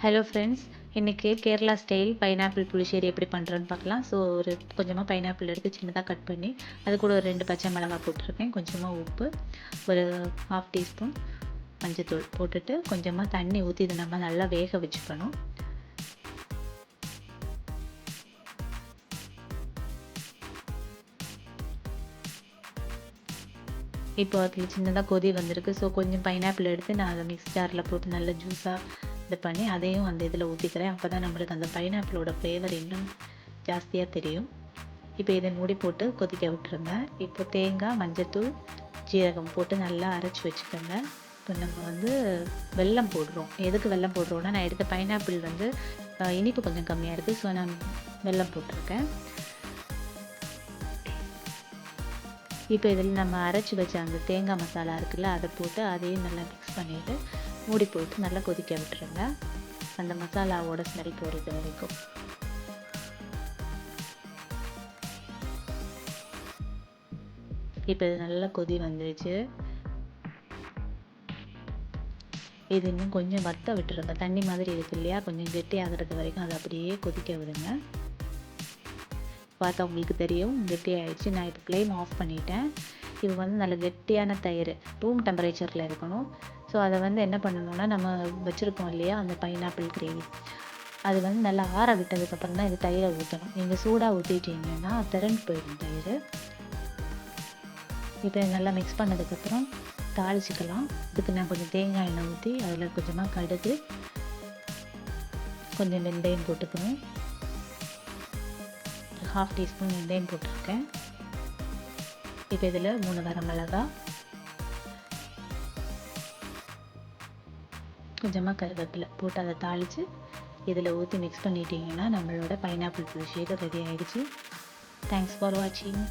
Hello friends, இன்றைக்கி Kerala style pineapple pulissery எப்படி பண்ணுறோன்னு பார்க்கலாம். ஸோ ஒரு கொஞ்சமாக பைனாப்பிள் எடுத்து சின்னதாக கட் பண்ணி அது கூட ஒரு 2 பச்சை மிளகாய் போட்டிருக்கேன். கொஞ்சமாக உப்பு, ஒரு 1/2 டீஸ்பூன் மஞ்சத்தூள் போட்டுட்டு கொஞ்சமாக தண்ணி ஊற்றி இதை நம்ம நல்லா வேக வச்சுக்கணும். இப்போ அதில் சின்னதாக கொதி வந்திருக்கு. ஸோ கொஞ்சம் பைனாப்பிள் எடுத்து நான் அதை மிக்ஸ் ஜாரில் போட்டு நல்லா ஜூஸாக இது பண்ணி அதையும் அந்த இதில் ஊற்றிக்கிறேன். அப்போ தான் நம்மளுக்கு அந்த பைனாப்பிளோட ஃப்ளேவர் இன்னும் ஜாஸ்தியாக தெரியும். இப்போ இதை மூடி போட்டு கொதிக்க விட்டுருங்க. இப்போ தேங்காய், மஞ்சத்தூள், ஜீரகம் போட்டு நல்லா அரைச்சி வச்சுக்கோங்க. இப்போ நம்ம வெல்லம் போடுறோம். எதுக்கு வெல்லம் போடுறோன்னா, நான் எடுத்த பைனாப்பிள் இனிப்பு கொஞ்சம் கம்மியாக இருக்குது. ஸோ நான் வெல்லம் போட்டிருக்கேன். இப்போ இதில் நம்ம அரைச்சி வச்ச அந்த தேங்காய் மசாலா இருக்குல்ல, அதை போட்டு அதையும் நல்லா மிக்ஸ் பண்ணிவிட்டு மூடி போட்டு நல்லா கொதிக்க விட்டுருங்க. அந்த மசாலாவோட ஸ்மெல் போகிறது வரைக்கும். இப்போ இது நல்லா கொதி வந்துருச்சு. இது இன்னும் கொஞ்சம் வத்த விட்டுருங்க. தண்ணி மாதிரி இருக்கு இல்லையா, கொஞ்சம் கெட்டி ஆகிறது வரைக்கும் அதை அப்படியே கொதிக்க விடுங்க. பார்த்தா உங்களுக்கு தெரியும் கெட்டி ஆகிடுச்சு. நான் இப்போ ஃப்ளேம் ஆஃப் பண்ணிட்டேன். இது நல்ல கெட்டியான தயிர், ரூம் டெம்பரேச்சரில் இருக்கணும். ஸோ அதை என்ன பண்ணணும்னா, நம்ம வச்சுருக்கோம் இல்லையா அந்த பைனாப்பிள் கிரேவி, அது நல்லா ஆற விட்டதுக்கப்புறம் தான் இது தயிரை ஊற்றணும். நீங்கள் சூடாக ஊற்றிட்டீங்கன்னா திரண்டு போயிடும் தயிர். இப்போ நல்லா மிக்ஸ் பண்ணதுக்கப்புறம் தாளிச்சிக்கலாம். இதுக்கு நான் கொஞ்சம் தேங்காய் எண்ணெய் ஊற்றி அதில் கொஞ்சமாக கடுகு, கொஞ்சம் வெந்தயம் போட்டுக்கணும். 1/2 டீஸ்பூன் வெந்தயம் போட்டிருக்கேன். இப்போ இதில் 3 வரமிளகாய், கொஞ்சமாக கருவேப்பிலை போட்டு அதை தாளித்து இதில் ஊற்றி மிக்ஸ் பண்ணிட்டீங்கன்னா நம்மளோட பைனாப்பிள் புளிச்சேரி ரெடி ஆகிடுச்சு. தேங்க்ஸ் ஃபார் வாட்சிங்.